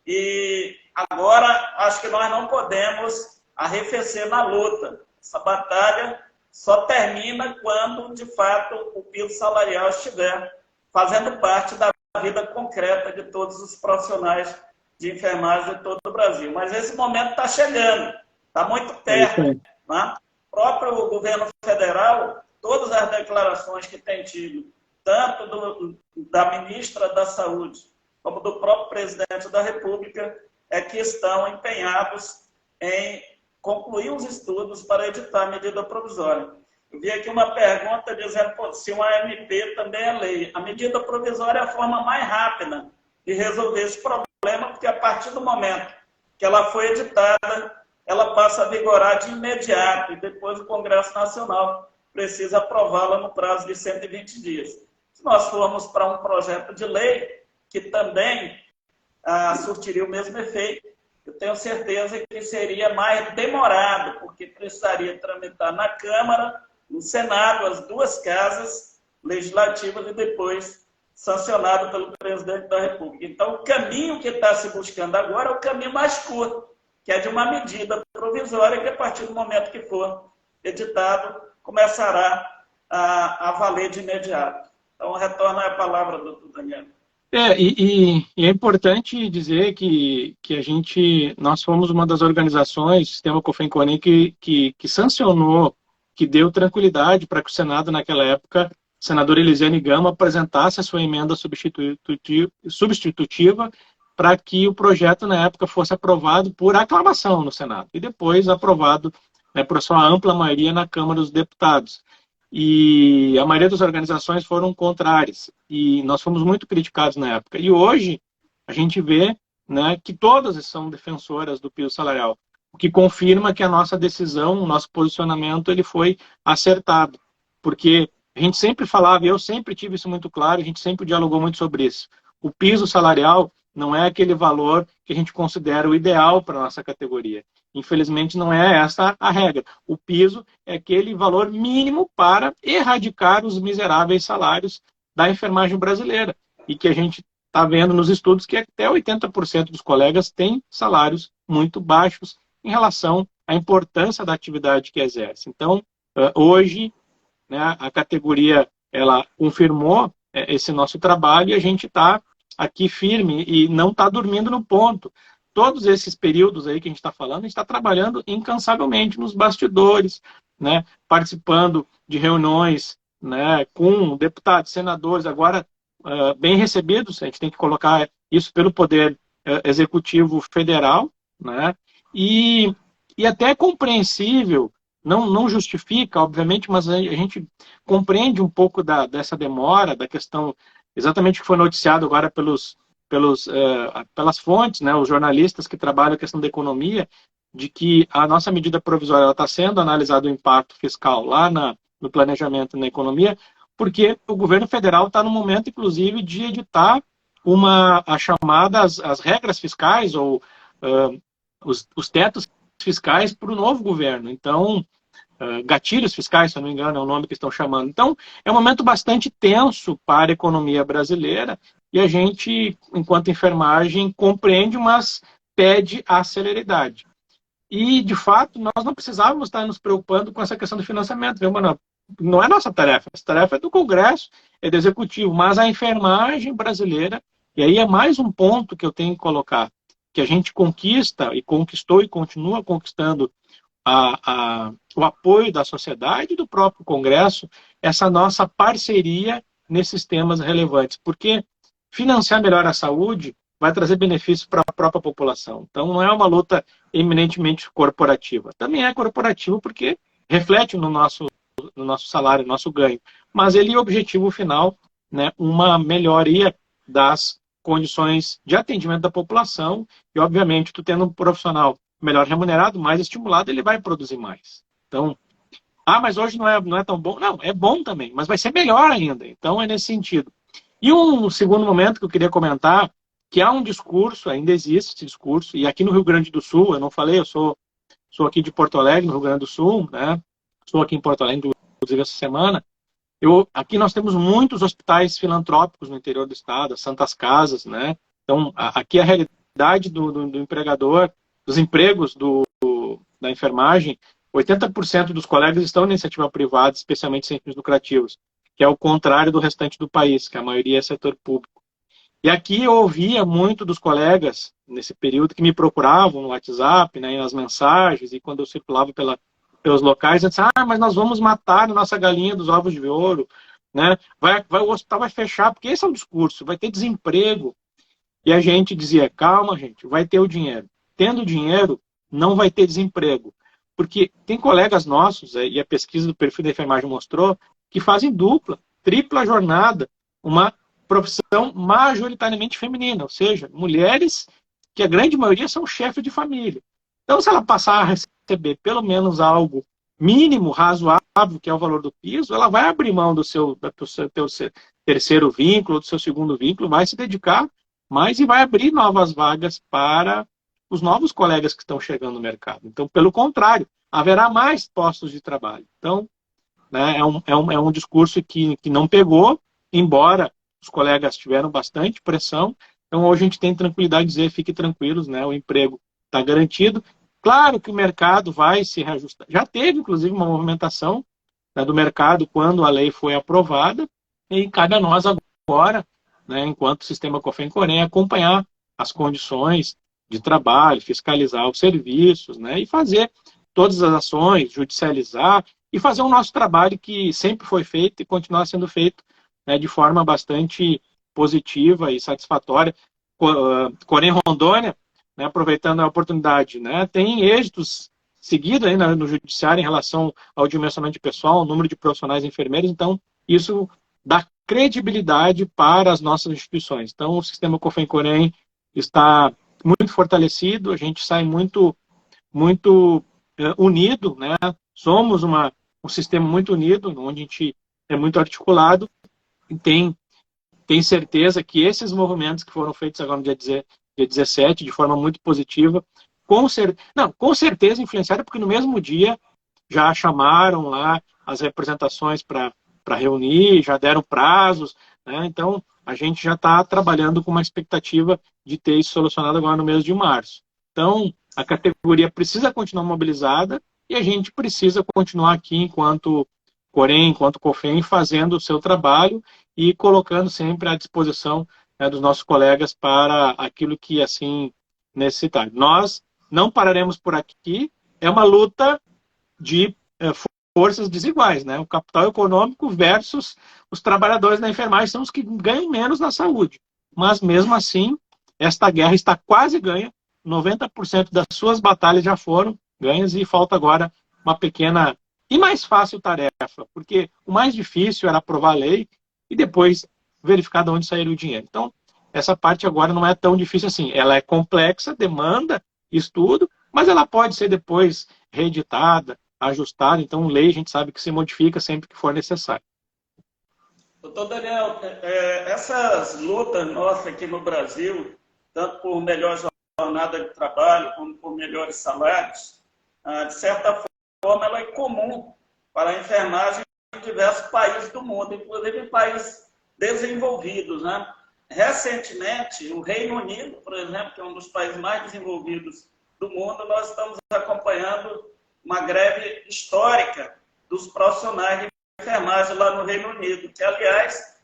E agora acho que nós não podemos arrefecer na luta. Essa batalha só termina quando, de fato, o piso salarial estiver fazendo parte da vida concreta de todos os profissionais de enfermagem de todo o Brasil. Mas esse momento está chegando, está muito perto. Né? O próprio governo federal, todas as declarações que tem tido, tanto da ministra da Saúde, como do próprio presidente da República, é que estão empenhados em concluir os estudos para editar a medida provisória. Eu vi aqui uma pergunta dizendo se uma MP também é lei. A medida provisória é a forma mais rápida de resolver esse problema, porque a partir do momento que ela foi editada, ela passa a vigorar de imediato, e depois o Congresso Nacional precisa aprová-la no prazo de 120 dias. Se nós formos para um projeto de lei, que também surtiria o mesmo efeito, eu tenho certeza que seria mais demorado, porque precisaria tramitar na Câmara, no Senado, as duas casas legislativas e depois sancionado pelo presidente da República. Então, o caminho que está se buscando agora é o caminho mais curto, que é de uma medida provisória que, a partir do momento que for editado, começará a valer de imediato. Então, retorno a palavra, doutor Daniel. E é importante dizer que nós fomos uma das organizações, o Sistema COFEN-CONEM, que sancionou, que deu tranquilidade para que o Senado, naquela época, o senador Elisiane Gama apresentasse a sua emenda substitutiva para que o projeto, na época, fosse aprovado por aclamação no Senado e depois aprovado, né, por sua ampla maioria na Câmara dos Deputados. E a maioria das organizações foram contrárias e nós fomos muito criticados na época. E hoje a gente vê, né, que todas são defensoras do piso salarial, o que confirma que a nossa decisão, o nosso posicionamento, ele foi acertado. Porque a gente sempre falava, e eu sempre tive isso muito claro, a gente sempre dialogou muito sobre isso. O piso salarial não é aquele valor que a gente considera o ideal para a nossa categoria. Infelizmente, não é essa a regra. O piso é aquele valor mínimo para erradicar os miseráveis salários da enfermagem brasileira. E que a gente está vendo nos estudos que até 80% dos colegas têm salários muito baixos em relação à importância da atividade que exerce. Então, hoje, né, a categoria ela confirmou esse nosso trabalho e a gente está aqui firme e não está dormindo no ponto. Todos esses períodos aí que a gente está falando, a gente está trabalhando incansavelmente nos bastidores, né, participando de reuniões, né, com deputados, senadores, agora bem recebidos, a gente tem que colocar isso pelo Poder Executivo Federal, né, e até é compreensível, não justifica, obviamente, mas a gente compreende um pouco dessa demora, da questão, exatamente o que foi noticiado agora pelas fontes, né, os jornalistas que trabalham a questão da economia, de que a nossa medida provisória está sendo analisado o impacto fiscal lá no planejamento na economia, porque o governo federal está no momento, inclusive, de editar as chamadas as regras fiscais ou os tetos fiscais para o novo governo. Então, gatilhos fiscais, se eu não me engano, é o nome que estão chamando. Então, é um momento bastante tenso para a economia brasileira e a gente, enquanto enfermagem, compreende, mas pede a celeridade. E, de fato, nós não precisávamos estar nos preocupando com essa questão do financiamento, viu, Manoel? Não é nossa tarefa, essa tarefa é do Congresso, é do Executivo, mas a enfermagem brasileira, e aí é mais um ponto que eu tenho que colocar, que a gente conquista e conquistou e continua conquistando o apoio da sociedade e do próprio Congresso, essa nossa parceria nesses temas relevantes, porque financiar melhor a saúde vai trazer benefícios para a própria população. Então, não é uma luta eminentemente corporativa. Também é corporativo porque reflete no nosso salário, no nosso ganho. Mas ele é o objetivo final, né, uma melhoria das condições de atendimento da população e, obviamente, tu tendo um profissional melhor remunerado, mais estimulado, ele vai produzir mais. Então, mas hoje não é tão bom. Não, é bom também, mas vai ser melhor ainda. Então, é nesse sentido. E um segundo momento que eu queria comentar, que há um discurso, ainda existe esse discurso, e aqui no Rio Grande do Sul, eu não falei, eu sou aqui de Porto Alegre, no Rio Grande do Sul, né? Estou aqui em Porto Alegre, inclusive, essa semana. Aqui nós temos muitos hospitais filantrópicos no interior do estado, as Santas Casas, né? Então, aqui a realidade do empregador, dos empregos da enfermagem, 80% dos colegas estão na iniciativa privada, especialmente sem fins lucrativos, que é o contrário do restante do país, que a maioria é setor público. E aqui eu ouvia muito dos colegas, nesse período, que me procuravam no WhatsApp, né, nas mensagens, e quando eu circulava pelos locais, eu disse, mas nós vamos matar a nossa galinha dos ovos de ouro, né? O hospital vai fechar, porque esse é o discurso, vai ter desemprego. E a gente dizia, calma, gente, vai ter o dinheiro. Tendo dinheiro, não vai ter desemprego. Porque tem colegas nossos, e a pesquisa do perfil da enfermagem mostrou, que fazem dupla, tripla jornada, uma profissão majoritariamente feminina, ou seja, mulheres que a grande maioria são chefes de família. Então, se ela passar a receber pelo menos algo mínimo, razoável, que é o valor do piso, ela vai abrir mão do seu terceiro vínculo, do seu segundo vínculo, vai se dedicar mais e vai abrir novas vagas para os novos colegas que estão chegando no mercado. Então, pelo contrário, haverá mais postos de trabalho. Então, né, é um discurso que não pegou, embora os colegas tiveram bastante pressão. Então, hoje a gente tem tranquilidade de dizer, fiquem tranquilos, né, o emprego está garantido. Claro que o mercado vai se reajustar. Já teve, inclusive, uma movimentação, né, do mercado quando a lei foi aprovada, e cabe a nós agora, né, enquanto sistema COFEN-COREN, acompanhar as condições de trabalho, fiscalizar os serviços, né, e fazer todas as ações, judicializar e fazer o nosso trabalho que sempre foi feito e continuar sendo feito, né, de forma bastante positiva e satisfatória. Corém Rondônia, né, aproveitando a oportunidade, né, tem êxitos seguidos aí no judiciário em relação ao dimensionamento de pessoal, ao número de profissionais enfermeiros. Então, isso dá credibilidade para as nossas instituições. Então, o sistema COFEN-COREN está muito fortalecido, a gente sai muito unido, né? Somos um sistema muito unido, onde a gente é muito articulado e tem certeza que esses movimentos que foram feitos agora no dia 17, de forma muito positiva, com certeza influenciaram, porque no mesmo dia já chamaram lá as representações para reunir, já deram prazos, né? Então a gente já está trabalhando com uma expectativa de ter isso solucionado agora no mês de março. Então, a categoria precisa continuar mobilizada e a gente precisa continuar aqui enquanto Corém, enquanto COFEN, fazendo o seu trabalho e colocando sempre à disposição, né, dos nossos colegas para aquilo que assim necessitar. Nós não pararemos por aqui, é uma luta de forças desiguais, né? O capital econômico versus os trabalhadores da enfermagem são os que ganham menos na saúde. Mas mesmo assim, esta guerra está quase ganha, 90% das suas batalhas já foram ganhas e falta agora uma pequena e mais fácil tarefa, porque o mais difícil era aprovar a lei e depois verificar de onde sairia o dinheiro. Então, essa parte agora não é tão difícil assim. Ela é complexa, demanda estudo, mas ela pode ser depois reeditada, ajustada. Então, lei a gente sabe que se modifica sempre que for necessário. Doutor Daniel, essas lutas nossas aqui no Brasil, tanto por melhor jornada de trabalho, como por melhores salários, de certa forma ela é comum para a enfermagem em diversos países do mundo, inclusive em países desenvolvidos, né? Recentemente, o Reino Unido, por exemplo, que é um dos países mais desenvolvidos do mundo, nós estamos acompanhando uma greve histórica dos profissionais de enfermagem lá no Reino Unido, que, aliás,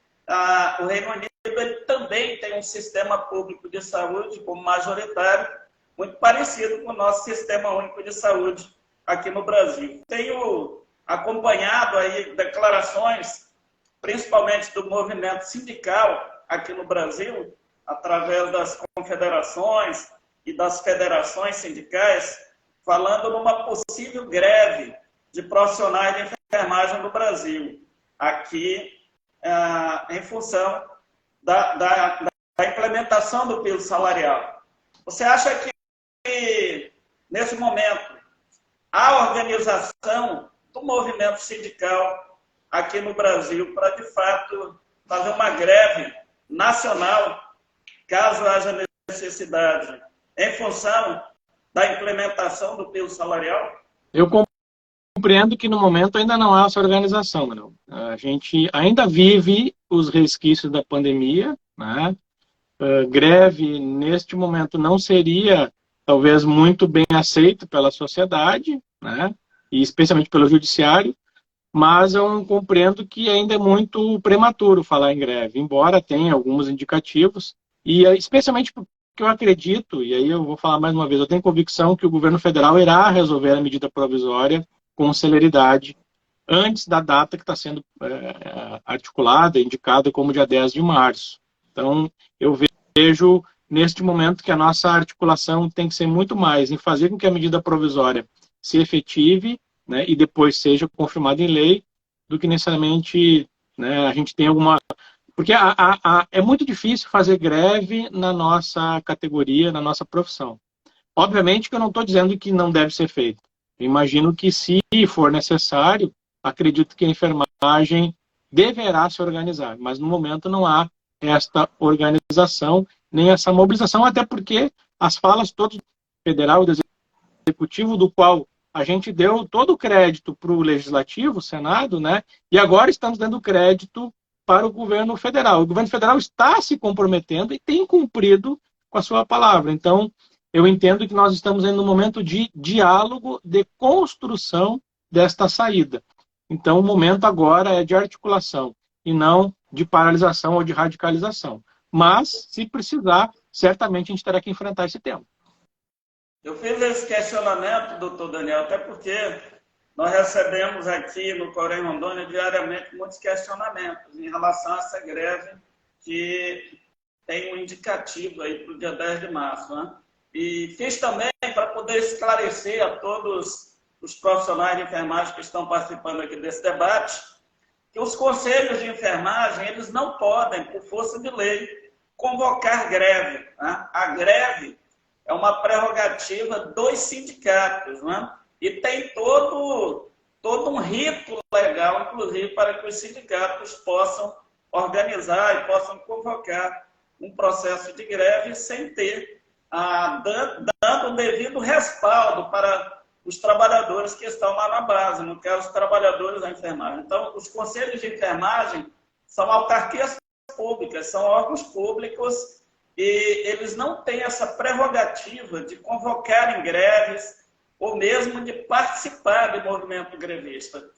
o Reino Unido ele também tem um sistema público de saúde como majoritário, muito parecido com o nosso sistema único de saúde aqui no Brasil. Tenho acompanhado aí declarações, principalmente do movimento sindical aqui no Brasil, através das confederações e das federações sindicais, falando numa possível greve de profissionais de enfermagem no Brasil, aqui em função da implementação do piso salarial. Você acha que, nesse momento, a organização do movimento sindical aqui no Brasil para, de fato, fazer uma greve nacional caso haja necessidade, em função da implementação do piso salarial? Eu compreendo que no momento ainda não há essa organização, Manuel. A gente ainda vive os resquícios da pandemia, né? Greve, neste momento, não seria, talvez, muito bem aceito pela sociedade, né? E especialmente pelo judiciário, mas eu compreendo que ainda é muito prematuro falar em greve, embora tenha alguns indicativos, e especialmente porque eu acredito, e aí eu vou falar mais uma vez, eu tenho convicção que o governo federal irá resolver a medida provisória com celeridade antes da data que está sendo articulada, indicada como dia 10 de março. Então, eu vejo neste momento que a nossa articulação tem que ser muito mais em fazer com que a medida provisória se efetive, né, e depois seja confirmada em lei, do que necessariamente, né, a gente tem alguma... Porque é muito difícil fazer greve na nossa categoria, na nossa profissão. Obviamente que eu não estou dizendo que não deve ser feito. Eu imagino que, se for necessário, acredito que a enfermagem deverá se organizar, mas no momento não há esta organização, nem essa mobilização, até porque as falas todas do federal e do executivo, do qual a gente deu todo o crédito para o legislativo, o Senado, né? E agora estamos dando crédito para o governo federal. O governo federal está se comprometendo e tem cumprido com a sua palavra. Então, eu entendo que nós estamos em um momento de diálogo, de construção desta saída. Então, o momento agora é de articulação e não de paralisação ou de radicalização. Mas, se precisar, certamente a gente terá que enfrentar esse tema. Eu fiz esse questionamento, doutor Daniel, até porque nós recebemos aqui no Corém Rondônia diariamente muitos questionamentos em relação a essa greve que tem um indicativo aí para o dia 10 de março, né? E fiz também para poder esclarecer a todos os profissionais de enfermagem que estão participando aqui desse debate, que os conselhos de enfermagem, eles não podem, por força de lei, convocar greve, né? A greve é uma prerrogativa dos sindicatos, né? E tem todo um rito legal, inclusive, para que os sindicatos possam organizar e possam convocar um processo de greve sem ter, dando o devido respaldo para os trabalhadores que estão lá na base, no caso, os trabalhadores da enfermagem. Então, os conselhos de enfermagem são autarquias públicas, são órgãos públicos, e eles não têm essa prerrogativa de convocar em greves ou mesmo de participar do movimento grevista.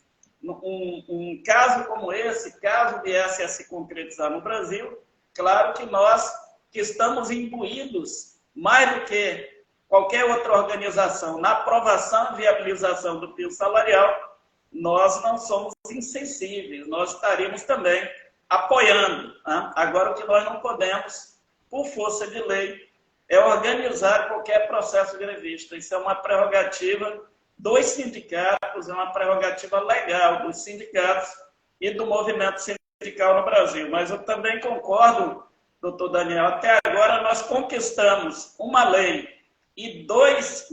Um caso como esse, caso viesse a se concretizar no Brasil, claro que nós que estamos imbuídos, mais do que qualquer outra organização, na aprovação e viabilização do piso salarial, nós não somos insensíveis, nós estaríamos também apoiando, né? Agora, o que nós não podemos, por força de lei, é organizar qualquer processo grevista. Isso é uma prerrogativa dos sindicatos, é uma prerrogativa legal dos sindicatos e do movimento sindical no Brasil. Mas eu também concordo, doutor Daniel, até agora nós conquistamos uma lei e duas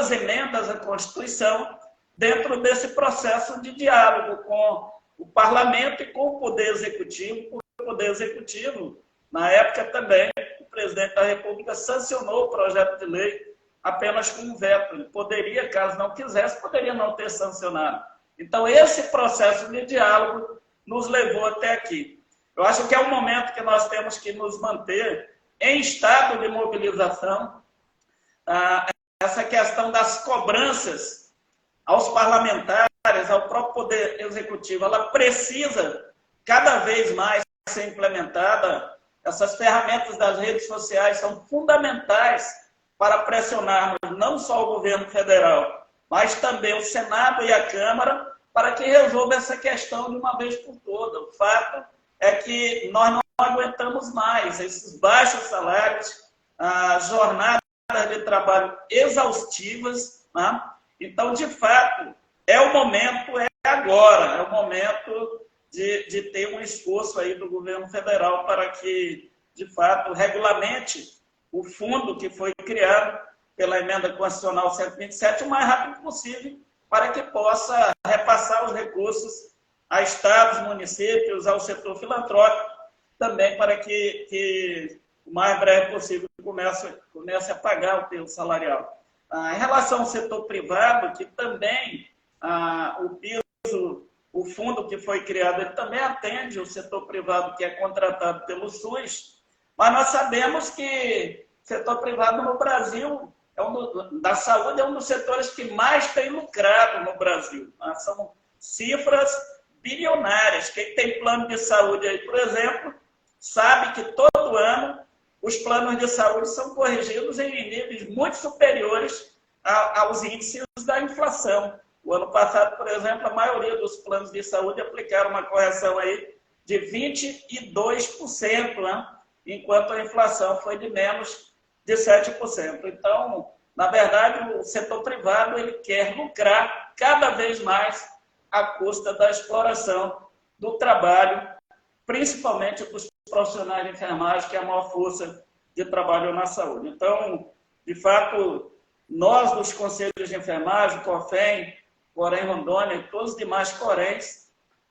emendas à Constituição dentro desse processo de diálogo com o Parlamento e com o Poder Executivo, porque o Poder Executivo, na época também, o presidente da República sancionou o projeto de lei apenas com um veto. Ele poderia, caso não quisesse, poderia não ter sancionado. Então, esse processo de diálogo nos levou até aqui. Eu acho que é um momento que nós temos que nos manter em estado de mobilização. Essa questão das cobranças aos parlamentares, ao próprio Poder Executivo, ela precisa cada vez mais ser implementada. Essas ferramentas das redes sociais são fundamentais para pressionarmos não só o governo federal, mas também o Senado e a Câmara, para que resolva essa questão de uma vez por todas. O fato é que nós não aguentamos mais esses baixos salários, jornadas de trabalho exaustivas, né? Então, de fato, é o momento, é agora, é o momento de ter um esforço aí do governo federal para que, de fato, regulamente o fundo que foi criado pela emenda constitucional 127 o mais rápido possível, para que possa repassar os recursos a estados, municípios, ao setor filantrópico, também para que o mais breve possível, comece a pagar o piso salarial. Em relação ao setor privado, que também o piso, o fundo que foi criado, ele também atende o setor privado que é contratado pelo SUS, mas nós sabemos que o setor privado no Brasil, da saúde, é um dos setores que mais tem lucrado no Brasil. São cifras bilionárias. Quem tem plano de saúde aí, por exemplo, sabe que todo ano os planos de saúde são corrigidos em níveis muito superiores aos índices da inflação. O ano passado, por exemplo, a maioria dos planos de saúde aplicaram uma correção aí de 22%, né? Enquanto a inflação foi de menos de 7%. Então, na verdade, o setor privado ele quer lucrar cada vez mais à custa da exploração do trabalho, principalmente dos profissionais de enfermagem, que é a maior força de trabalho na saúde. Então, de fato, nós dos conselhos de enfermagem, COFEM, Corém Rondônia e todos os demais coréns,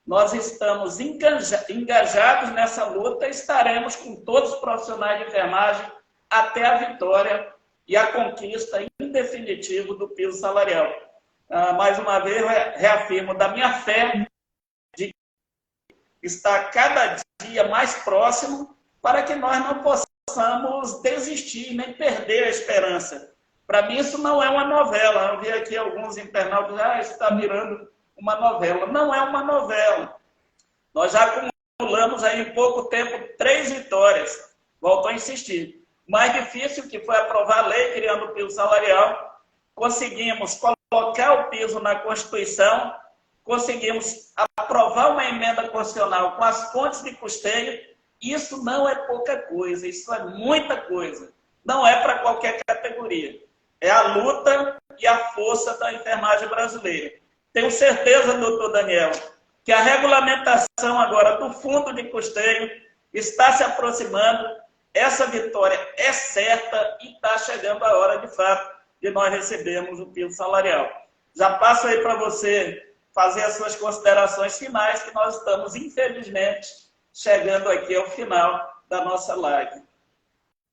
nós estamos engajados nessa luta e estaremos com todos os profissionais de enfermagem até a vitória e a conquista em definitivo do piso salarial. Mais uma vez, eu reafirmo da minha fé de estar cada dia mais próximo para que nós não possamos desistir nem perder a esperança. Para mim, isso não é uma novela. Eu vi aqui alguns internautas dizendo, isso está virando uma novela. Não é uma novela. Nós já acumulamos aí em pouco tempo 3 vitórias. Volto a insistir. O mais difícil, que foi aprovar a lei criando o piso salarial, conseguimos colocar o piso na Constituição, conseguimos aprovar uma emenda constitucional com as fontes de custeio. Isso não é pouca coisa, isso é muita coisa. Não é para qualquer categoria. É a luta e a força da enfermagem brasileira. Tenho certeza, doutor Daniel, que a regulamentação agora do fundo de custeio está se aproximando. Essa vitória é certa e está chegando a hora, de fato, de nós recebermos o piso salarial. Já passo aí para você fazer as suas considerações finais, que nós estamos, infelizmente, chegando aqui ao final da nossa live.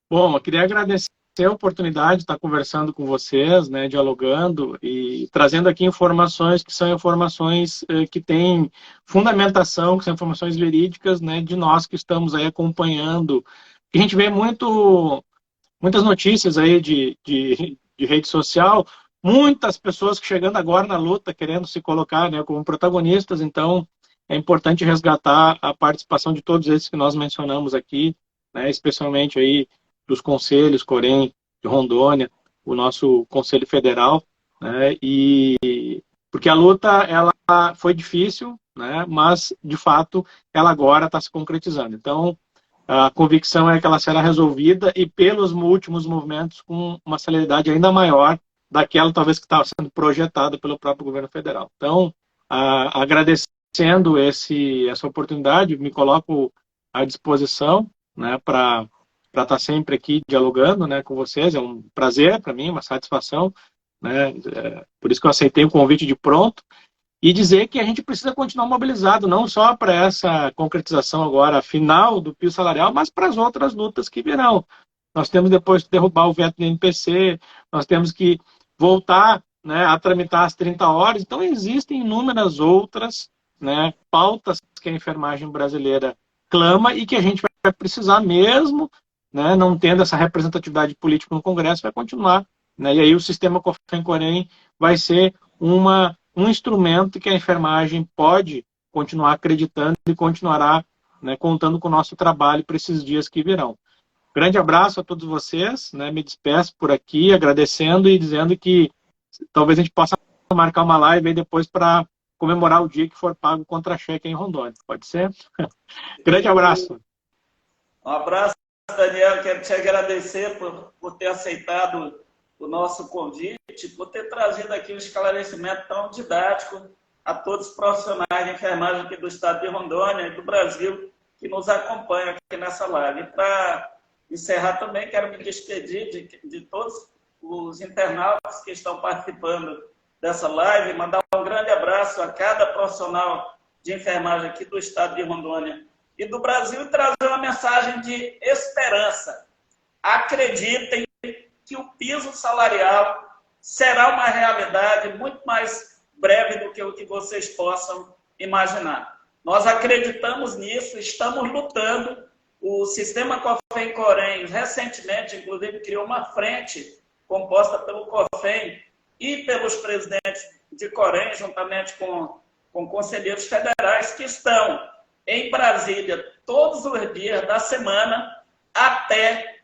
Bom, eu queria agradecer a oportunidade de estar conversando com vocês, né, dialogando e trazendo aqui informações que são informações que têm fundamentação, que são informações verídicas, né, de nós que estamos aí acompanhando. A gente vê muitas notícias aí de rede social, muitas pessoas que chegando agora na luta, querendo se colocar, né, como protagonistas. Então é importante resgatar a participação de todos esses que nós mencionamos aqui, né, especialmente aí dos conselhos, Corém, de Rondônia, o nosso Conselho Federal, né, porque a luta ela foi difícil, né, mas, de fato, ela agora está se concretizando. Então, a convicção é que ela será resolvida e pelos últimos movimentos com uma celeridade ainda maior daquela, talvez, que estava sendo projetada pelo próprio governo federal. Então, agradecendo essa oportunidade, me coloco à disposição, né, para estar sempre aqui dialogando, né, com vocês. É um prazer para mim, uma satisfação, né, por isso que eu aceitei o convite de pronto, e dizer que a gente precisa continuar mobilizado, não só para essa concretização agora final do piso salarial, mas para as outras lutas que virão. Nós temos depois que derrubar o veto do NPC, nós temos que voltar, né, a tramitar as 30 horas, então existem inúmeras outras, né, pautas que a enfermagem brasileira clama e que a gente vai precisar mesmo, né, não tendo essa representatividade política no Congresso, vai continuar, né, e aí o sistema COFEM-Corém vai ser um instrumento que a enfermagem pode continuar acreditando e continuará, né, contando com o nosso trabalho para esses dias que virão. Grande abraço a todos vocês, né, me despeço por aqui, agradecendo e dizendo que talvez a gente possa marcar uma live aí depois para comemorar o dia que for pago o contra-cheque em Rondônia. Pode ser? Grande abraço. Um abraço, Daniel. Quero te agradecer por ter aceitado o nosso convite, por ter trazido aqui um esclarecimento tão didático a todos os profissionais de enfermagem aqui do estado de Rondônia e do Brasil que nos acompanham aqui nessa live. Para encerrar também, quero me despedir de todos os internautas que estão participando dessa live, mandar um grande abraço a cada profissional de enfermagem aqui do estado de Rondônia e do Brasil e trazer uma mensagem de esperança. acreditem que o piso salarial será uma realidade muito mais breve do que o que vocês possam imaginar. Nós acreditamos nisso, estamos lutando. O sistema COFEM-COREN recentemente, inclusive, criou uma frente composta pelo COFEM e pelos presidentes de COREN, juntamente com conselheiros federais, que estão em Brasília todos os dias da semana até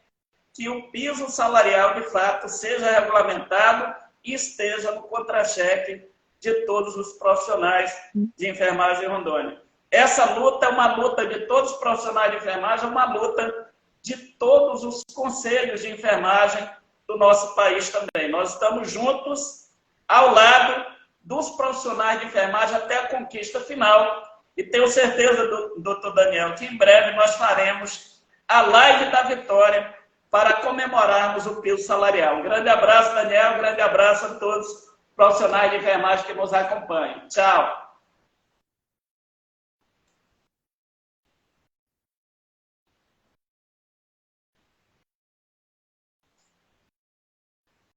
que o piso salarial, de fato, seja regulamentado e esteja no contra-cheque de todos os profissionais de enfermagem em Rondônia. Essa luta é uma luta de todos os profissionais de enfermagem, é uma luta de todos os conselhos de enfermagem do nosso país também. Nós estamos juntos, ao lado dos profissionais de enfermagem até a conquista final. E tenho certeza, doutor Daniel, que em breve nós faremos a live da vitória para comemorarmos o piso salarial. Um grande abraço, Daniel, um grande abraço a todos os profissionais de enfermagem que nos acompanham. Tchau.